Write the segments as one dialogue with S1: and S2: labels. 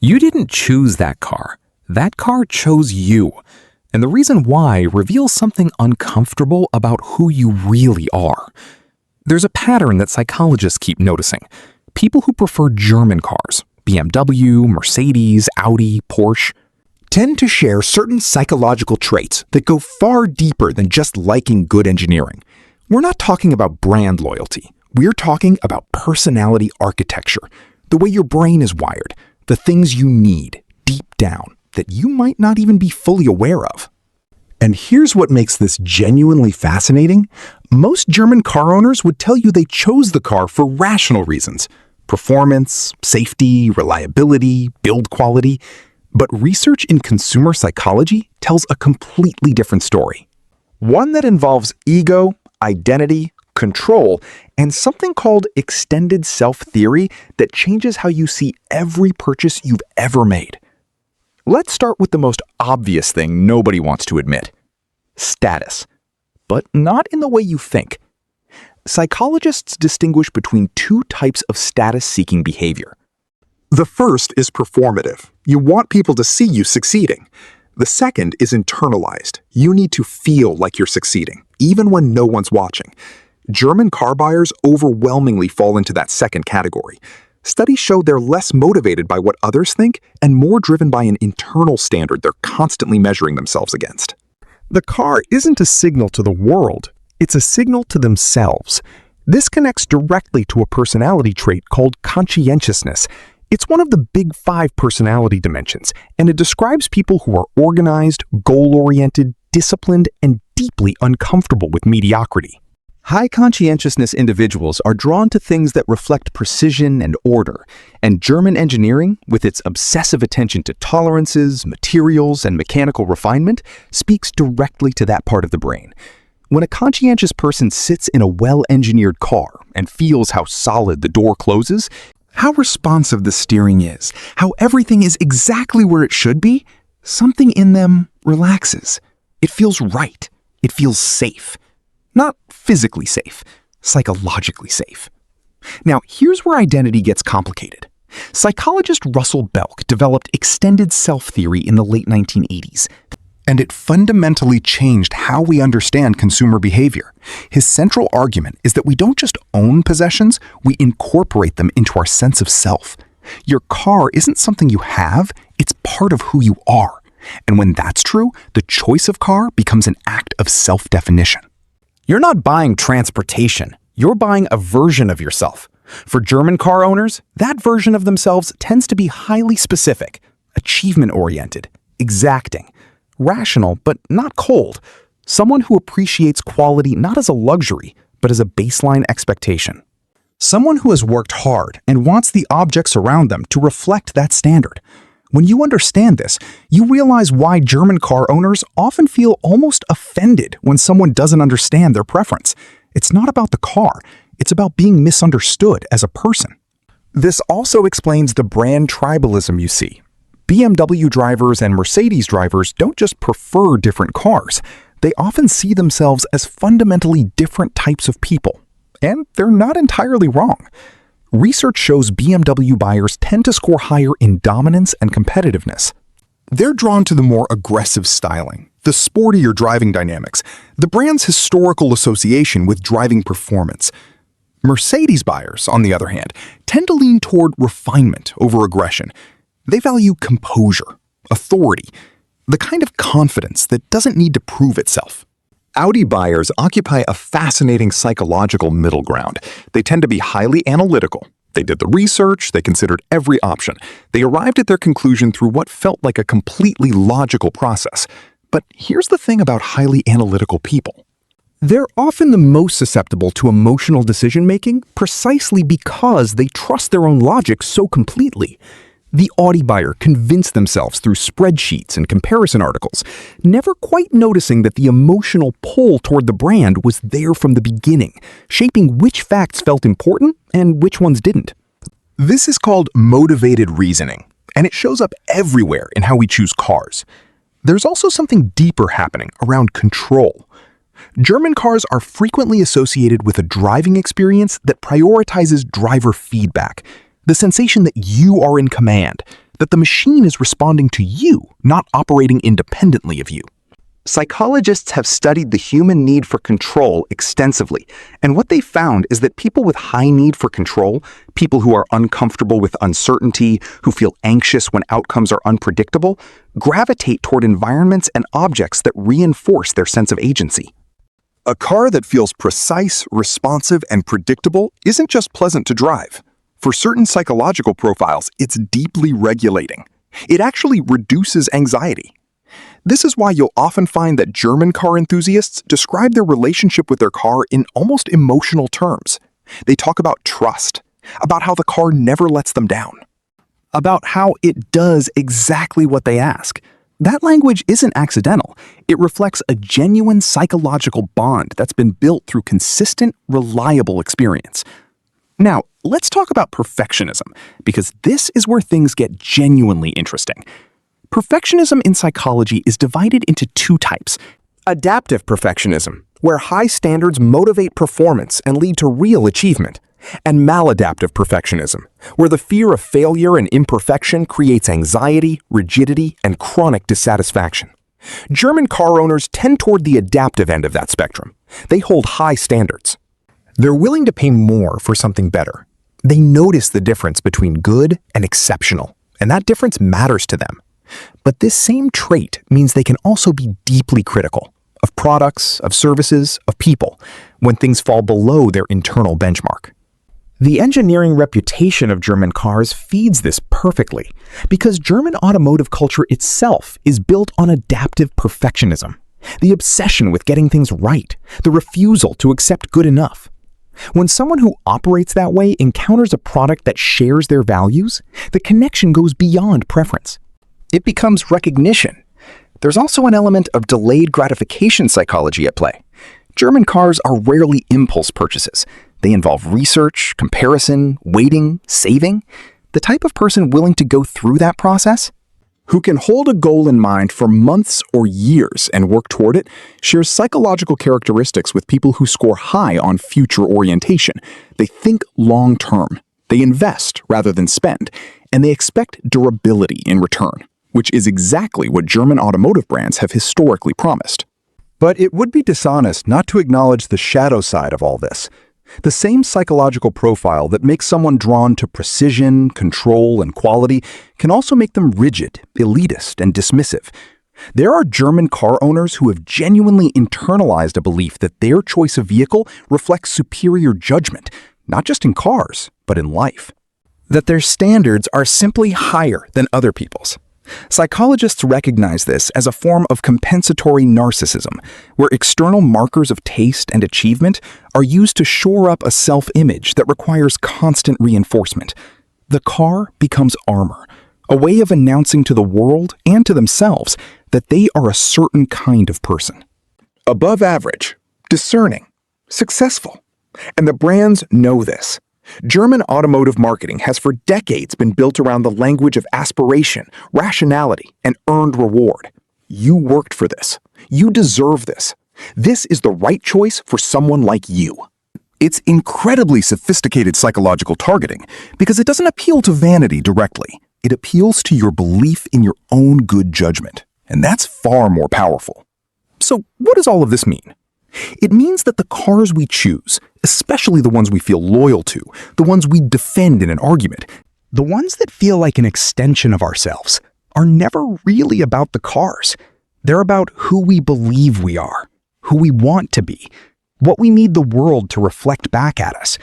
S1: You didn't choose that car. That car chose you. And the reason why reveals something uncomfortable about who you really are. There's a pattern that psychologists keep noticing. People who prefer German cars, BMW, Mercedes, Audi, Porsche, tend to share certain psychological traits that go far deeper than just liking good engineering. We're not talking about brand loyalty. We're talking about personality architecture, the way your brain is wired, the things you need deep down that you might not even be fully aware of. And here's what makes this genuinely fascinating. Most German car owners would tell you they chose the car for rational reasons: performance, safety, reliability, build quality. But research in consumer psychology tells a completely different story. One that involves ego, identity, control, and something called extended self-theory that changes how you see every purchase you've ever made. Let's start with the most obvious thing nobody wants to admit: status. But not in the way you think. Psychologists distinguish between two types of status-seeking behavior. The first is performative. You want people to see you succeeding. The second is internalized. You need to feel like you're succeeding, even when no one's watching. German car buyers overwhelmingly fall into that second category. Studies show they're less motivated by what others think and more driven by an internal standard they're constantly measuring themselves against. The car isn't a signal to the world, it's a signal to themselves. This connects directly to a personality trait called conscientiousness. It's one of the big 5 personality dimensions, and it describes people who are organized, goal-oriented, disciplined, and deeply uncomfortable with mediocrity. High conscientiousness individuals are drawn to things that reflect precision and order, and German engineering, with its obsessive attention to tolerances, materials, and mechanical refinement, speaks directly to that part of the brain. When a conscientious person sits in a well-engineered car and feels how solid the door closes, how responsive the steering is, how everything is exactly where it should be, something in them relaxes. It feels right. It feels safe. Not physically safe, psychologically safe. Now, here's where identity gets complicated. Psychologist Russell Belk developed extended self-theory in the late 1980s, and it fundamentally changed how we understand consumer behavior. His central argument is that we don't just own possessions, we incorporate them into our sense of self. Your car isn't something you have, it's part of who you are. And when that's true, the choice of car becomes an act of self-definition. You're not buying transportation, you're buying a version of yourself. For German car owners, that version of themselves tends to be highly specific, achievement-oriented, exacting, rational but not cold, someone who appreciates quality not as a luxury, but as a baseline expectation. Someone who has worked hard and wants the objects around them to reflect that standard. When you understand this, you realize why German car owners often feel almost offended when someone doesn't understand their preference. It's not about the car, it's about being misunderstood as a person. This also explains the brand tribalism you see. BMW drivers and Mercedes drivers don't just prefer different cars, they often see themselves as fundamentally different types of people. And they're not entirely wrong. Research shows BMW buyers tend to score higher in dominance and competitiveness. They're drawn to the more aggressive styling, the sportier driving dynamics, the brand's historical association with driving performance. Mercedes buyers, on the other hand, tend to lean toward refinement over aggression. They value composure, authority, the kind of confidence that doesn't need to prove itself. Audi buyers occupy a fascinating psychological middle ground. They tend to be highly analytical. They did the research, they considered every option. They arrived at their conclusion through what felt like a completely logical process. But here's the thing about highly analytical people. They're often the most susceptible to emotional decision-making precisely because they trust their own logic so completely. The Audi buyer convinced themselves through spreadsheets and comparison articles, never quite noticing that the emotional pull toward the brand was there from the beginning, shaping which facts felt important and which ones didn't. This is called motivated reasoning, and it shows up everywhere in how we choose cars. There's also something deeper happening around control. German cars are frequently associated with a driving experience that prioritizes driver feedback, the sensation that you are in command. that the machine is responding to you, not operating independently of you.
S2: Psychologists have studied the human need for control extensively, and what they found is that people with high need for control, people who are uncomfortable with uncertainty, who feel anxious when outcomes are unpredictable, gravitate toward environments and objects that reinforce their sense of agency.
S3: A car that feels precise, responsive, and predictable isn't just pleasant to drive. For certain psychological profiles, it's deeply regulating. It actually reduces anxiety. This is why you'll often find that German car enthusiasts describe their relationship with their car in almost emotional terms. They talk about trust, about how the car never lets them down, about how it does exactly what they ask. That language isn't accidental. It reflects a genuine psychological bond that's been built through consistent, reliable experience. Now, let's talk about perfectionism, because this is where things get genuinely interesting. Perfectionism in psychology is divided into two types.
S4: Adaptive perfectionism, where high standards motivate performance and lead to real achievement. And maladaptive perfectionism, where the fear of failure and imperfection creates anxiety, rigidity, and chronic dissatisfaction. German car owners tend toward the adaptive end of that spectrum. They hold high standards. They're willing to pay more for something better. They notice the difference between good and exceptional, and that difference matters to them. But this same trait means they can also be deeply critical of products, of services, of people, when things fall below their internal benchmark. The engineering reputation of German cars feeds this perfectly, because German automotive culture itself is built on adaptive perfectionism, the obsession with getting things right, the refusal to accept good enough. When someone who operates that way encounters a product that shares their values, the connection goes beyond preference. It becomes recognition. There's also an element of delayed gratification psychology at play. German cars are rarely impulse purchases. They involve research, comparison, waiting, saving. The type of person willing to go through that process, who can hold a goal in mind for months or years and work toward it, shares psychological characteristics with people who score high on future orientation. They think long-term. They invest rather than spend, and they expect durability in return, which is exactly what German automotive brands have historically promised.
S3: But it would be dishonest not to acknowledge the shadow side of all this. The same psychological profile that makes someone drawn to precision, control, and quality can also make them rigid, elitist, and dismissive. There are German car owners who have genuinely internalized a belief that their choice of vehicle reflects superior judgment, not just in cars, but in life. That their standards are simply higher than other people's. Psychologists recognize this as a form of compensatory narcissism, where external markers of taste and achievement are used to shore up a self-image that requires constant reinforcement. The car becomes armor, a way of announcing to the world and to themselves that they are a certain kind of person. Above average, discerning, successful. And the brands know this. German automotive marketing has for decades been built around the language of aspiration, rationality, and earned reward. You worked for this. You deserve this. This is the right choice for someone like you. It's incredibly sophisticated psychological targeting because it doesn't appeal to vanity directly. It appeals to your belief in your own good judgment, and that's far more powerful. So what does all of this mean? It means that the cars we choose, especially the ones we feel loyal to, the ones we defend in an argument, the ones that feel like an extension of ourselves, are never really about the cars. They're about who we believe we are, who we want to be, what we need the world to reflect back at us,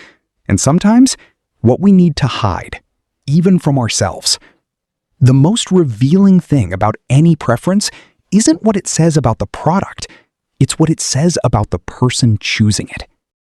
S3: and sometimes what we need to hide, even from ourselves. The most revealing thing about any preference isn't what it says about the product. It's what it says about the person choosing it.